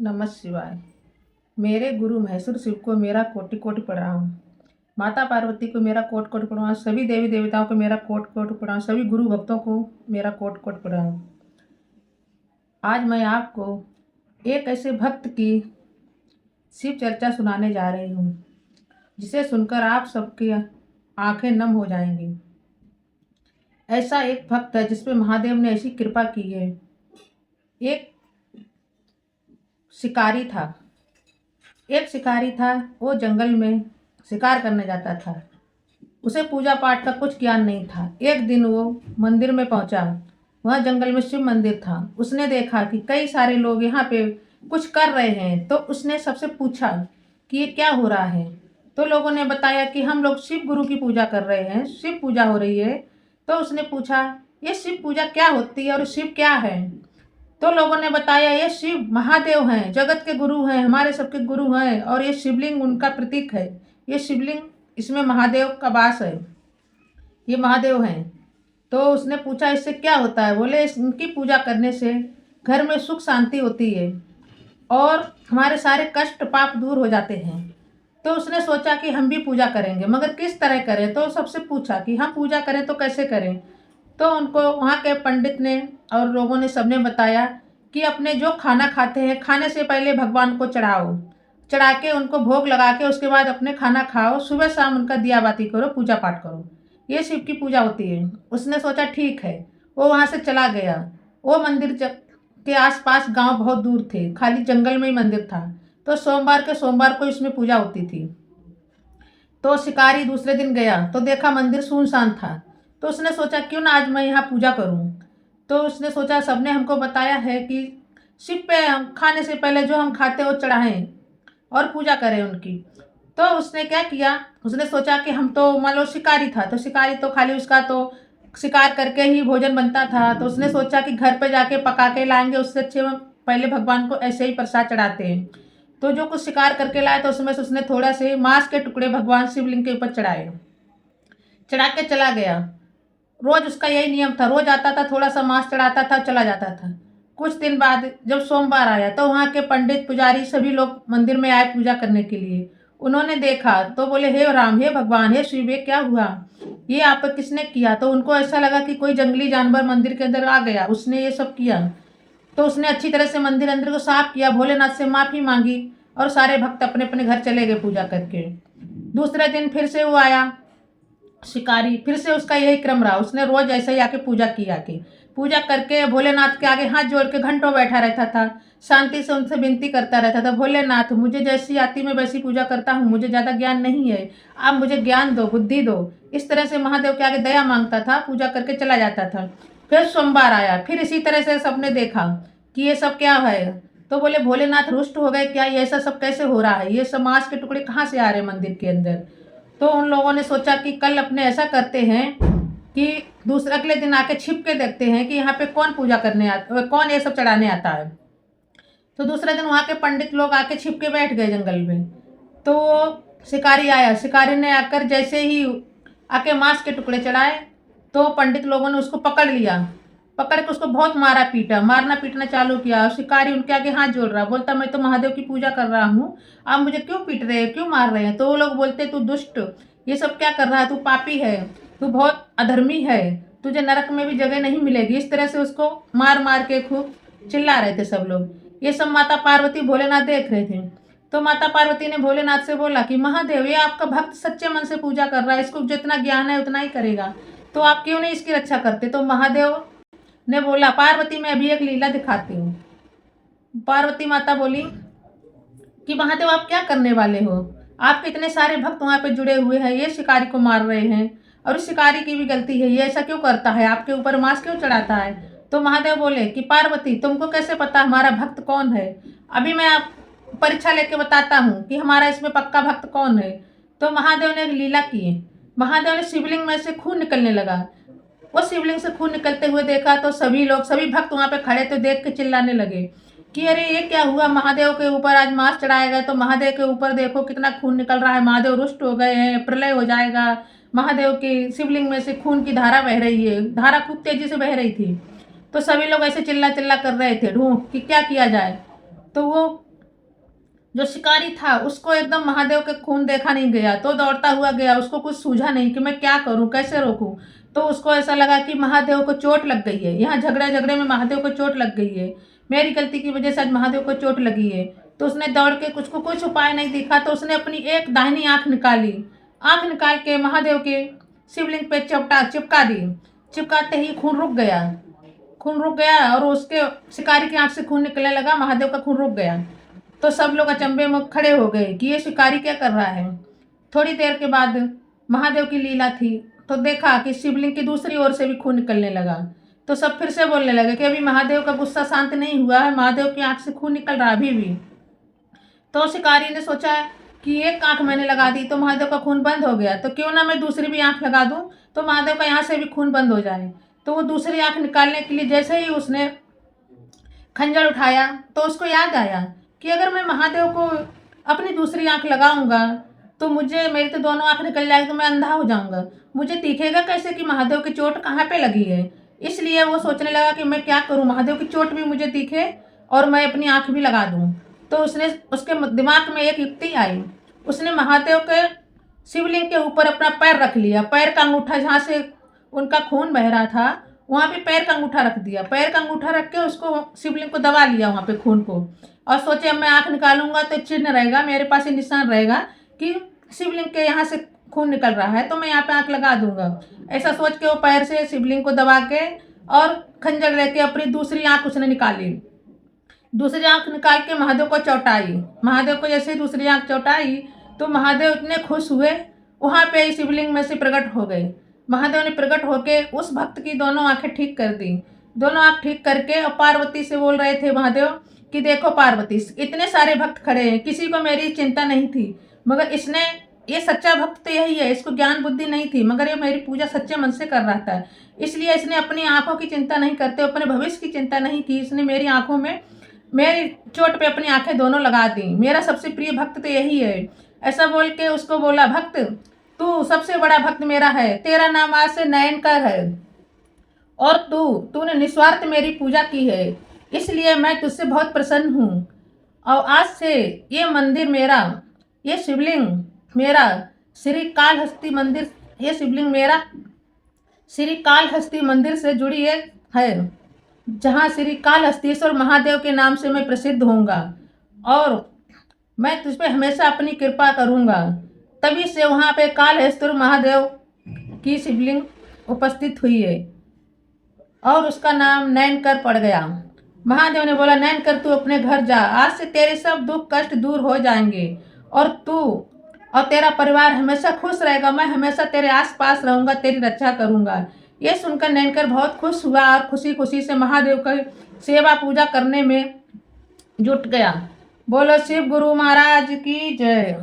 नमः शिवाय। मेरे गुरु महेश्वर शिव को मेरा कोटि कोटि प्रणाम। माता पार्वती को मेरा कोटि कोटि प्रणाम। सभी देवी देवताओं को मेरा कोटि कोटि प्रणाम। सभी गुरु भक्तों को मेरा कोटि कोटि प्रणाम। आज मैं आपको एक ऐसे भक्त की शिव चर्चा सुनाने जा रही हूँ जिसे सुनकर आप सबकी आंखें नम हो जाएंगी। ऐसा एक भक्त है जिस पे महादेव ने ऐसी कृपा की है। एक शिकारी था। वो जंगल में शिकार करने जाता था। उसे पूजा पाठ का कुछ ज्ञान नहीं था। एक दिन वो मंदिर में पहुंचा। वह जंगल में शिव मंदिर था। उसने देखा कि कई सारे लोग यहाँ पे कुछ कर रहे हैं, तो उसने सबसे पूछा कि ये क्या हो रहा है। तो लोगों ने बताया कि हम लोग शिव गुरु की पूजा कर रहे हैं, शिव पूजा हो रही है। तो उसने पूछा ये शिव पूजा क्या होती है और शिव क्या है। तो लोगों ने बताया ये शिव महादेव हैं, जगत के गुरु हैं, हमारे सबके गुरु हैं, और ये शिवलिंग उनका प्रतीक है। ये शिवलिंग, इसमें महादेव का वास है, ये महादेव हैं। तो उसने पूछा इससे क्या होता है। बोले इनकी पूजा करने से घर में सुख शांति होती है और हमारे सारे कष्ट पाप दूर हो जाते हैं। तो उसने सोचा कि हम भी पूजा करेंगे, मगर किस तरह करें। तो सबसे पूछा कि हम पूजा करें तो कैसे करें। तो उनको वहाँ के पंडित ने और लोगों ने सबने बताया कि अपने जो खाना खाते हैं, खाने से पहले भगवान को चढ़ाओ, चढ़ा के उनको भोग लगा के उसके बाद अपने खाना खाओ, सुबह शाम उनका दिया बाती करो, पूजा पाठ करो, ये शिव की पूजा होती है। उसने सोचा ठीक है। वो वहाँ से चला गया। वो मंदिर के आसपास गांव बहुत दूर थे, खाली जंगल में ही मंदिर था। तो सोमवार के सोमवार को इसमें पूजा होती थी। तो शिकारी दूसरे दिन गया तो देखा मंदिर सुनसान था। तो उसने सोचा क्यों ना आज मैं यहाँ पूजा करूँ। तो उसने सोचा सबने हमको बताया है कि शिव पे हम खाने से पहले जो हम खाते हैं वो चढ़ाएं और पूजा करें उनकी। तो उसने क्या किया, उसने सोचा कि हम तो मान लो शिकारी था, तो शिकारी तो खाली उसका तो शिकार करके ही भोजन बनता था। तो उसने सोचा कि घर पे जाके पका के लाएंगे, उससे अच्छे हम पहले भगवान को ऐसे ही प्रसाद चढ़ाते हैं। तो जो कुछ शिकार करके लाए तो उसमें से उसने थोड़ा से मांस के टुकड़े भगवान शिवलिंग के ऊपर चढ़ाए, चढ़ा के चला गया। रोज उसका यही नियम था, रोज आता था, थोड़ा सा मांस चढ़ाता था, चला जाता था। कुछ दिन बाद जब सोमवार आया तो वहाँ के पंडित पुजारी सभी लोग मंदिर में आए पूजा करने के लिए। उन्होंने देखा तो बोले हे राम, हे भगवान, हे शिव, ये क्या हुआ, ये आप किसने किया। तो उनको ऐसा लगा कि कोई जंगली जानवर मंदिर के अंदर आ गया, उसने ये सब किया। तो उसने अच्छी तरह से मंदिर अंदर को साफ किया, भोलेनाथ से माफ़ी मांगी और सारे भक्त अपने अपने घर चले गए पूजा करके। दूसरे दिन फिर से वो आया शिकारी, फिर से उसका यही क्रम रहा। उसने रोज ऐसे ही आके पूजा की, आके पूजा करके भोलेनाथ के आगे हाथ जोड़ के घंटों बैठा रहता था, शांति से उनसे विनती करता रहता था, भोलेनाथ मुझे जैसी आती मैं वैसी पूजा करता हूँ, मुझे ज़्यादा ज्ञान नहीं है, आप मुझे ज्ञान दो, बुद्धि दो। इस तरह से महादेव के आगे दया मांगता था, पूजा करके चला जाता था। फिर सोमवार आया, फिर इसी तरह से सबने देखा कि ये सब क्या है। तो बोले भोलेनाथ रुष्ट हो गए क्या, ये ऐसा सब कैसे हो रहा है, ये सब मांस के टुकड़े कहाँ से आ रहे हैं मंदिर के अंदर। तो उन लोगों ने सोचा कि कल अपने ऐसा करते हैं कि दूसरे अगले दिन आके छिप के देखते हैं कि यहाँ पे कौन पूजा करने आता, कौन ये सब चढ़ाने आता है। तो दूसरे दिन वहाँ के पंडित लोग आके छिप के बैठ गए जंगल में। तो शिकारी आया, शिकारी ने आकर जैसे ही आके मांस के टुकड़े चढ़ाए तो पंडित लोगों ने उसको पकड़ लिया, पकड़ के उसको बहुत मारा पीटा, मारना पीटना चालू किया। शिकारी उनके आगे हाथ जोड़ रहा, बोलता मैं तो महादेव की पूजा कर रहा हूँ, आप मुझे क्यों पीट रहे हैं, क्यों मार रहे हैं। तो वो लोग बोलते तू दुष्ट, ये सब क्या कर रहा है, तू पापी है, तू बहुत अधर्मी है, तुझे नरक में भी जगह नहीं मिलेगी। इस तरह से उसको मार मार के खूब चिल्ला रहे थे सब लोग। ये सब माता पार्वती भोलेनाथ देख रहे थे। तो माता पार्वती ने भोलेनाथ से बोला कि महादेव ये आपका भक्त सच्चे मन से पूजा कर रहा है, इसको जितना ज्ञान है उतना ही करेगा, तो आप क्यों नहीं इसकी रक्षा करते। तो महादेव ने बोला पार्वती मैं अभी एक लीला दिखाती हूँ। पार्वती माता बोली कि महादेव आप क्या करने वाले हो, आपके इतने सारे भक्त वहाँ पे जुड़े हुए हैं, ये शिकारी को मार रहे हैं और इस शिकारी की भी गलती है, ये ऐसा क्यों करता है, आपके ऊपर मांस क्यों चढ़ाता है। तो महादेव बोले कि पार्वती तुमको कैसे पता हमारा भक्त कौन है, अभी मैं आप परीक्षा लेके बताता हूँ कि हमारा इसमें पक्का भक्त कौन है। तो महादेव ने एक लीला की। महादेव ने शिवलिंग में से खून निकलने लगा। वो शिवलिंग से खून निकलते हुए देखा तो सभी लोग, सभी भक्त वहाँ पे खड़े थे, देख के चिल्लाने लगे कि अरे ये क्या हुआ, महादेव के ऊपर आज मांस चढ़ाया गया तो महादेव के ऊपर देखो कितना खून निकल रहा है, महादेव रुष्ट हो गए हैं, प्रलय हो जाएगा, महादेव की शिवलिंग में से खून की धारा बह रही है। धारा खूब तेजी से बह रही थी। तो सभी लोग ऐसे चिल्ला चिल्ला कर रहे थे ढूंढ कि क्या किया जाए। तो वो जो शिकारी था उसको एकदम महादेव के खून देखा नहीं गया, तो दौड़ता हुआ गया। उसको कुछ सूझा नहीं कि मैं क्या करूं, कैसे रोकूं। तो उसको ऐसा लगा कि महादेव को चोट लग गई है, यहाँ झगड़े झगड़े में महादेव को चोट लग गई है, मेरी गलती की वजह से आज महादेव को चोट लगी है। तो उसने दौड़ के, कुछ कुछ उपाय नहीं दिखा, तो उसने अपनी एक दाहिनी आंख निकाली। आंख निकाल के महादेव के शिवलिंग पे चिपका दी। चिपकाते ही खून रुक गया। खून रुक गया और उसके शिकारी की आंख से खून निकलने लगा, महादेव का खून रुक गया। तो सब लोग अचंभे में खड़े हो गए कि ये शिकारी क्या कर रहा है। थोड़ी देर के बाद महादेव की लीला थी, तो देखा कि शिवलिंग की दूसरी ओर से भी खून निकलने लगा। तो सब फिर से बोलने लगे कि अभी महादेव का गुस्सा शांत नहीं हुआ है, महादेव की आंख से खून निकल रहा अभी भी। तो शिकारी ने सोचा कि एक आंख मैंने लगा दी तो महादेव का खून बंद हो गया, तो क्यों ना मैं दूसरी भी आंख लगा दूं तो महादेव का यहाँ से भी खून बंद हो जाए। तो वो दूसरी आंख निकालने के लिए जैसे ही उसने खंजर उठाया, तो उसको याद आया कि अगर मैं महादेव को अपनी दूसरी आंख लगाऊंगा तो मेरी तो दोनों आंख निकल जाएगी, तो मैं अंधा हो जाऊंगा। मुझे दिखेगा कैसे कि महादेव की चोट कहाँ पे लगी है। इसलिए वो सोचने लगा कि मैं क्या करूं, महादेव की चोट भी मुझे दिखे और मैं अपनी आंख भी लगा दूं। तो उसके दिमाग में एक युक्ति आई। उसने महादेव के शिवलिंग के ऊपर अपना पैर रख लिया। पैर का अंगूठा, जहाँ से उनका खून बह रहा था वहाँ पे पैर का अंगूठा रख दिया। पैर का अंगूठा रख के उसको शिवलिंग को दबा लिया वहाँ पे खून को, और सोचे अब मैं आँख निकालूंगा तो चिन्ह रहेगा मेरे पास, ये निशान रहेगा कि शिवलिंग के यहाँ से खून निकल रहा है, तो मैं यहाँ पे आँख लगा दूंगा। ऐसा सोच के वो पैर से शिवलिंग को दबा के और खंजर लेके अपनी दूसरी आँख उसने निकाली। दूसरी आंख निकाल के महादेव को चौटाई। महादेव को जैसे दूसरी आंख चौटाई तो महादेव इतने खुश हुए, वहाँ पे ही शिवलिंग में से प्रकट हो गए। महादेव ने प्रकट होके उस भक्त की दोनों आंखें ठीक कर दी। दोनों आंख ठीक करके और पार्वती से बोल रहे थे महादेव कि देखो पार्वती, इतने सारे भक्त खड़े हैं, किसी को मेरी चिंता नहीं थी, मगर ये सच्चा भक्त तो यही है, इसको ज्ञान बुद्धि नहीं थी, मगर ये मेरी पूजा सच्चे मन से कर रहा था। इसलिए इसने अपनी आंखों की चिंता नहीं करते, अपने भविष्य की चिंता नहीं की, इसने मेरी आंखों में, मेरी चोट पे अपनी आंखें दोनों लगा दी। मेरा सबसे प्रिय भक्त तो यही है। ऐसा बोल के उसको बोला, भक्त तू सबसे बड़ा भक्त मेरा है, तेरा नाम आज से नयनकर है, और तूने निस्वार्थ मेरी पूजा की है, इसलिए मैं तुझसे बहुत प्रसन्न हूँ। और आज से ये मंदिर मेरा, ये शिवलिंग मेरा श्री कालहस्ती मंदिर, ये शिवलिंग मेरा श्री कालहस्ती मंदिर से जुड़ी है, जहाँ श्री कालहस्तीश्वर महादेव के नाम से मैं प्रसिद्ध होऊंगा, और मैं तुझ पे हमेशा अपनी कृपा करूँगा। तभी से वहाँ पे कालहस्तीश्वर महादेव की शिवलिंग उपस्थित हुई है और उसका नाम नयनकर पड़ गया। महादेव ने बोला, नयनकर तू अपने घर जा, आज से तेरे सब दुख कष्ट दूर हो जाएंगे और तू और तेरा परिवार हमेशा खुश रहेगा, मैं हमेशा तेरे आसपास रहूँगा, तेरी रक्षा करूँगा। ये सुनकर नयनकर बहुत खुश हुआ और खुशी खुशी से महादेव का सेवा पूजा करने में जुट गया। बोलो शिव गुरु महाराज की जय।